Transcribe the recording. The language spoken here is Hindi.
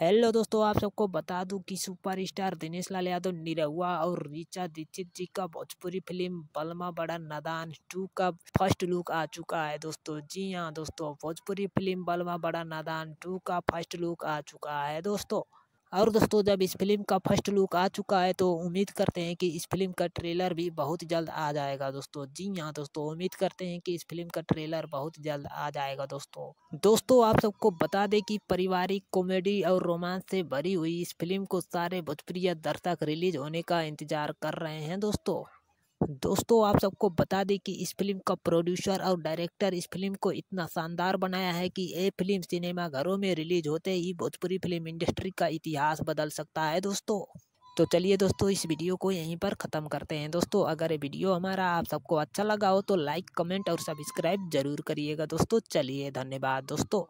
हेलो दोस्तों, आप सबको बता दूं कि सुपरस्टार दिनेश लाल यादव निरहुआ और ऋचा दीक्षित जी का भोजपुरी फिल्म बलमा बड़ा नादान 2 का फर्स्ट लुक आ चुका है दोस्तों। जी हाँ दोस्तों, भोजपुरी फिल्म बलमा बड़ा नादान 2 का फर्स्ट लुक आ चुका है दोस्तों। और दोस्तों, जब इस फिल्म का फर्स्ट लुक आ चुका है तो उम्मीद करते हैं कि इस फिल्म का ट्रेलर भी बहुत जल्द आ जाएगा दोस्तों। जी हाँ दोस्तों, उम्मीद करते हैं कि इस फिल्म का ट्रेलर बहुत जल्द आ जाएगा दोस्तों। दोस्तों, आप सबको बता दें कि पारिवारिक कॉमेडी और रोमांस से भरी हुई इस फिल्म को सारे भोजपुरी दर्शक रिलीज होने का इंतजार कर रहे हैं दोस्तों। आप सबको बता दें कि इस फिल्म का प्रोड्यूसर और डायरेक्टर इस फिल्म को इतना शानदार बनाया है कि ये फिल्म सिनेमा घरों में रिलीज होते ही भोजपुरी फिल्म इंडस्ट्री का इतिहास बदल सकता है दोस्तों। तो चलिए दोस्तों, इस वीडियो को यहीं पर ख़त्म करते हैं दोस्तों। अगर ये वीडियो हमारा आप सबको अच्छा लगा हो तो लाइक, कमेंट और सब्सक्राइब जरूर करिएगा दोस्तों। चलिए, धन्यवाद दोस्तों।